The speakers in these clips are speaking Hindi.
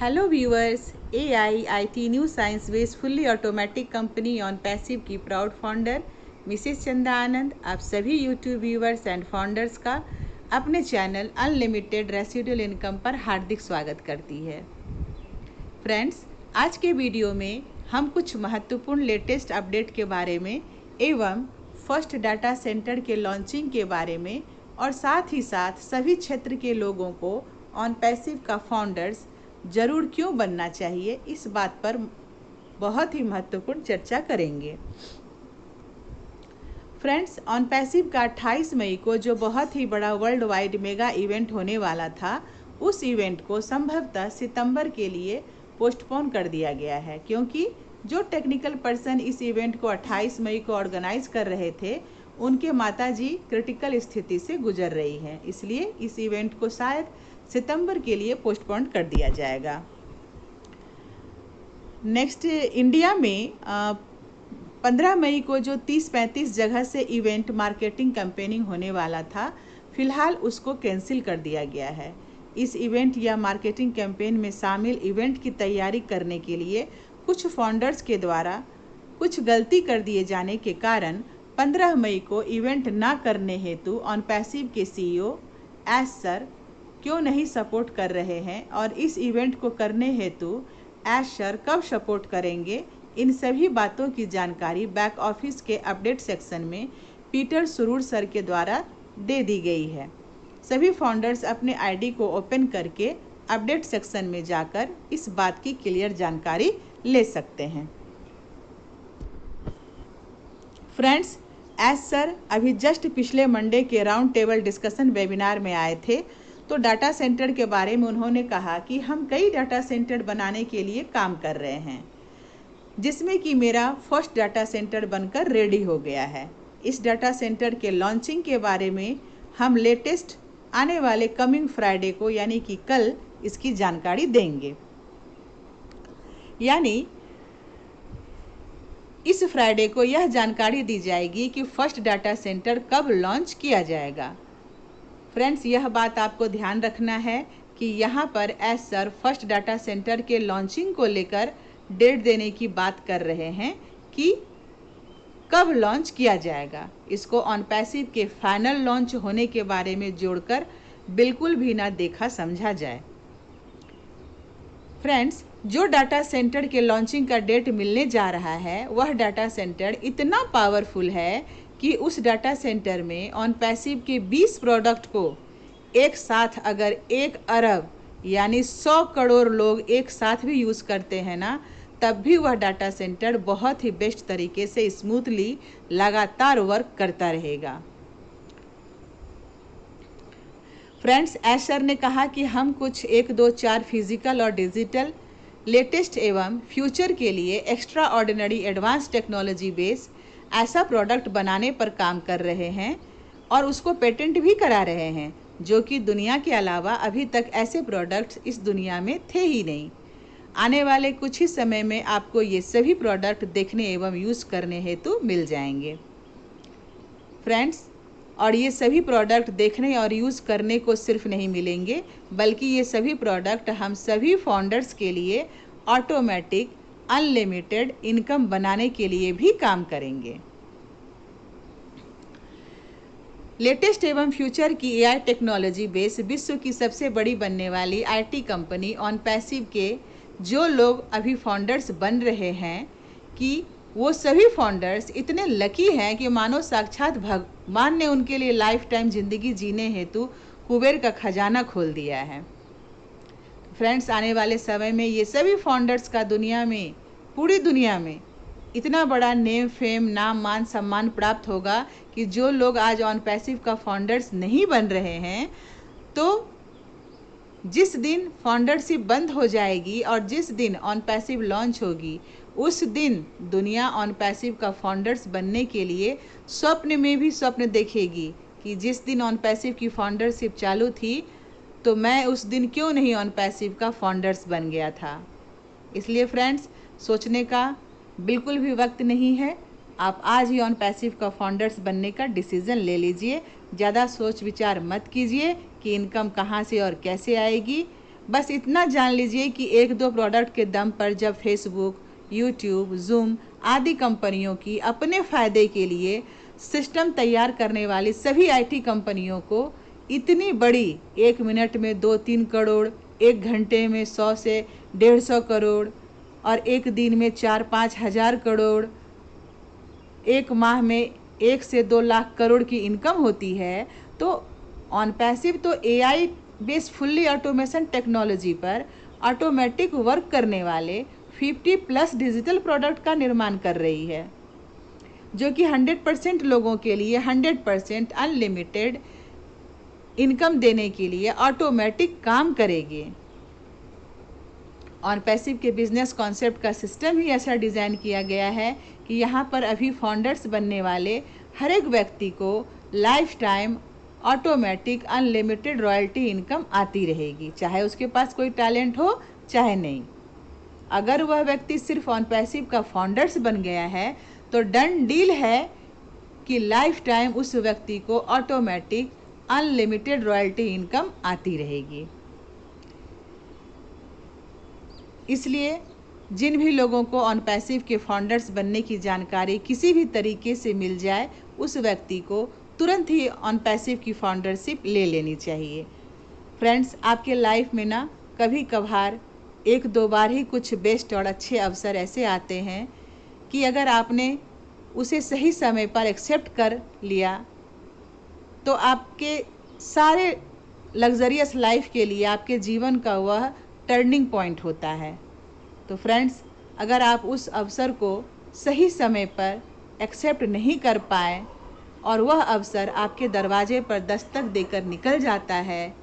Hello viewers, AI IT New Science Based Fully Automatic Company on Passive की प्राउड फाउंडर मिसेस चंदा आनंद आप सभी यूट्यूब व्यूवर्स एंड फाउंडर्स का अपने चैनल अनलिमिटेड रेसिडुअल इनकम पर हार्दिक स्वागत करती है। फ्रेंड्स, आज के वीडियो में हम कुछ महत्वपूर्ण लेटेस्ट अपडेट के बारे में एवं फर्स्ट डाटा सेंटर के लॉन्चिंग के बारे में और साथ ही साथ सभी क्षेत्र के लोगों को ऑन पैसिव का फाउंडर्स जरूर क्यों बनना चाहिए, इस बात पर बहुत ही महत्वपूर्ण चर्चा करेंगे। फ्रेंड्स, ऑन पैसिव का 28 मई को जो बहुत ही बड़ा वर्ल्ड वाइड मेगा इवेंट होने वाला था, उस इवेंट को संभवतः सितंबर के लिए पोस्टपोन कर दिया गया है, क्योंकि जो टेक्निकल पर्सन इस इवेंट को 28 मई को ऑर्गेनाइज कर रहे थे, उनके माताजी क्रिटिकल स्थिति से गुजर रही हैं। इसलिए इस इवेंट को शायद सितंबर के लिए पोस्टपोन कर दिया जाएगा। नेक्स्ट, इंडिया में 15 मई को जो 30-35 जगह से इवेंट मार्केटिंग कैंपेनिंग होने वाला था, फिलहाल उसको कैंसिल कर दिया गया है। इस इवेंट या मार्केटिंग कैंपेन में शामिल इवेंट की तैयारी करने के लिए कुछ फाउंडर्स के द्वारा कुछ गलती कर दिए जाने के कारण 15 मई को इवेंट ना करने हेतु ऑन पैसिव के CEO एस सर क्यों नहीं सपोर्ट कर रहे हैं और इस इवेंट को करने हेतु एस सर कब सपोर्ट करेंगे, इन सभी बातों की जानकारी बैक ऑफिस के अपडेट सेक्शन में पीटर सुरूर सर के द्वारा दे दी गई है। सभी फाउंडर्स अपने आईडी को ओपन करके अपडेट सेक्शन में जाकर इस बात की क्लियर जानकारी ले सकते हैं। फ्रेंड्स, एस सर अभी जस्ट पिछले मंडे के राउंड टेबल डिस्कशन वेबिनार में आए थे, तो डाटा सेंटर के बारे में उन्होंने कहा कि हम कई डाटा सेंटर बनाने के लिए काम कर रहे हैं, जिसमें कि मेरा फर्स्ट डाटा सेंटर बनकर रेडी हो गया है। इस डाटा सेंटर के लॉन्चिंग के बारे में हम लेटेस्ट आने वाले कमिंग फ्राइडे को यानी कि कल इसकी जानकारी देंगे। यानी इस फ्राइडे को यह जानकारी दी जाएगी कि फर्स्ट डाटा सेंटर कब लॉन्च किया जाएगा। फ्रेंड्स, यह बात आपको ध्यान रखना है कि यहाँ पर S sir first data centre के लॉन्चिंग को लेकर डेट देने की बात कर रहे हैं कि कब लॉन्च किया जाएगा। इसको ऑन पैसिव के फाइनल लॉन्च होने के बारे में जोड़कर बिल्कुल भी ना देखा समझा जाए। फ्रेंड्स, जो डाटा सेंटर के लॉन्चिंग का डेट मिलने जा रहा है, वह डाटा सेंटर इतना पावरफुल है कि उस डाटा सेंटर में ऑन पैसिव के 20 प्रोडक्ट को एक साथ अगर 1 अरब यानी 100 करोड़ लोग एक साथ भी यूज़ करते हैं ना, तब भी वह डाटा सेंटर बहुत ही बेस्ट तरीके से स्मूथली लगातार वर्क करता रहेगा। फ्रेंड्स, एस सर ने कहा कि हम कुछ 1, 2, 4 फिजिकल और डिजिटल लेटेस्ट एवं फ्यूचर के लिए extra ordinary advance technology base ऐसा प्रोडक्ट बनाने पर काम कर रहे हैं और उसको पेटेंट भी करा रहे हैं, जो कि दुनिया के अलावा अभी तक ऐसे प्रोडक्ट्स इस दुनिया में थे ही नहीं। आने वाले कुछ ही समय में आपको ये सभी प्रोडक्ट देखने एवं यूज़ करने हेतु मिल जाएंगे। फ्रेंड्स, और ये सभी प्रोडक्ट देखने और यूज़ करने को सिर्फ नहीं मिलेंगे, बल्कि ये सभी प्रोडक्ट हम सभी फाउंडर्स के लिए ऑटोमेटिक अनलिमिटेड इनकम बनाने के लिए भी काम करेंगे। लेटेस्ट एवं फ्यूचर की एआई टेक्नोलॉजी बेस विश्व की सबसे बड़ी बनने वाली आईटी कंपनी ऑन पैसिव के जो लोग अभी फाउंडर्स बन रहे हैं, कि वो सभी फाउंडर्स इतने लकी हैं कि मानो साक्षात भगवान ने उनके लिए लाइफ टाइम जिंदगी जीने हेतु कुबेर का खजाना खोल दिया है। फ्रेंड्स, आने वाले समय में ये सभी फाउंडर्स का दुनिया में, पूरी दुनिया में इतना बड़ा नेम फेम नाम मान सम्मान प्राप्त होगा कि जो लोग आज ऑन पैसिव का फाउंडर्स नहीं बन रहे हैं, तो जिस दिन फाउंडरशिप बंद हो जाएगी और जिस दिन ऑन पैसिव लॉन्च होगी, उस दिन दुनिया ऑन पैसिव का फाउंडर्स बनने के लिए स्वप्न में भी स्वप्न देखेगी कि जिस दिन ऑन पैसिव की फाउंडरशिप चालू थी, तो मैं उस दिन क्यों नहीं ऑन पैसिव का फाउंडर्स बन गया था। इसलिए फ्रेंड्स, सोचने का बिल्कुल भी वक्त नहीं है। आप आज ही ऑन पैसिव का फाउंडर्स बनने का डिसीज़न ले लीजिए। ज़्यादा सोच विचार मत कीजिए कि इनकम कहाँ से और कैसे आएगी। बस इतना जान लीजिए कि एक दो प्रोडक्ट के दम पर जब फेसबुक, यूट्यूब, जूम आदि कंपनियों की अपने फ़ायदे के लिए सिस्टम तैयार करने वाली सभी आईटी कंपनियों को इतनी बड़ी 1 मिनट में 2-3 करोड़, 1 घंटे में 100 से 150 करोड़ और एक दिन में 4-5 हज़ार करोड़, एक माह में 1 से 2 लाख करोड़ की इनकम होती है, तो ऑन पैसिव तो AI based fully automation technology पर ऑटोमेटिक वर्क करने वाले 50+ डिजिटल प्रोडक्ट का निर्माण कर रही है, जो कि 100% लोगों के लिए 100% अनलिमिटेड इनकम देने के लिए ऑटोमेटिक काम करेगी। ऑन पैसिव के बिजनेस कॉन्सेप्ट का सिस्टम ही ऐसा डिज़ाइन किया गया है कि यहाँ पर अभी फाउंडर्स बनने वाले हर एक व्यक्ति को life time automatic unlimited royalty income आती रहेगी, चाहे उसके पास कोई टैलेंट हो चाहे नहीं। अगर वह व्यक्ति सिर्फ ऑन पैसिव का फाउंडर्स बन गया है तो डन डील है कि लाइफ टाइम उस व्यक्ति को ऑटोमेटिक अनलिमिटेड रॉयल्टी इनकम आती रहेगी। इसलिए जिन भी लोगों को ऑन पैसिव के फाउंडर्स बनने की जानकारी किसी भी तरीके से मिल जाए, उस व्यक्ति को तुरंत ही ऑन पैसिव की फाउंडरशिप ले लेनी चाहिए। फ्रेंड्स, आपके लाइफ में ना कभी कभार 1-2 बार ही कुछ बेस्ट और अच्छे अवसर ऐसे आते हैं कि अगर आपने उसे सही समय पर एक्सेप्ट कर लिया तो आपके सारे लग्जरियस लाइफ के लिए आपके जीवन का वह टर्निंग पॉइंट होता है। तो फ्रेंड्स, अगर आप उस अवसर को सही समय पर एक्सेप्ट नहीं कर पाए और वह अवसर आपके दरवाजे पर दस्तक देकर निकल जाता है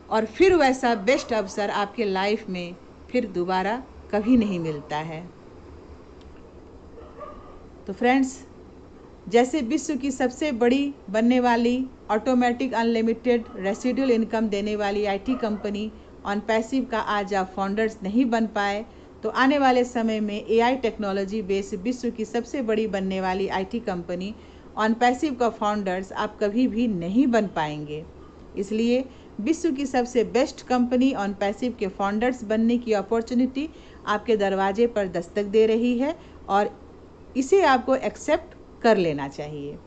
और फिर वैसा बेस्ट अवसर आपके लाइफ में फिर दोबारा कभी नहीं मिलता है। तो फ्रेंड्स, जैसे विश्व की सबसे बड़ी बनने वाली ऑटोमेटिक अनलिमिटेड रेसिडुअल इनकम देने वाली आईटी कंपनी ऑन पैसिव का आज आप फाउंडर्स नहीं बन पाए, तो आने वाले समय में एआई टेक्नोलॉजी बेस्ड विश्व की सबसे बड़ी बनने वाली आईटी कंपनी ऑन पैसिव का फाउंडर्स आप कभी भी नहीं बन पाएंगे। इसलिए विश्व की सबसे बेस्ट कंपनी ऑन पैसिव के फाउंडर्स बनने की अपॉर्चुनिटी आपके दरवाजे पर दस्तक दे रही है और इसे आपको एक्सेप्ट कर लेना चाहिए।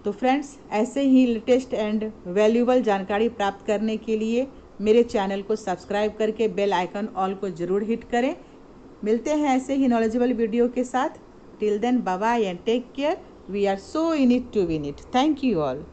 तो फ्रेंड्स, ऐसे ही लेटेस्ट एंड वैल्यूएबल जानकारी प्राप्त करने के लिए मेरे चैनल को सब्सक्राइब करके बेल आइकन ऑल को ज़रूर हिट करें। मिलते हैं ऐसे ही नॉलेजेबल वीडियो के साथ। Till then, bye bye and take care. We are so in it to win it. Thank you all.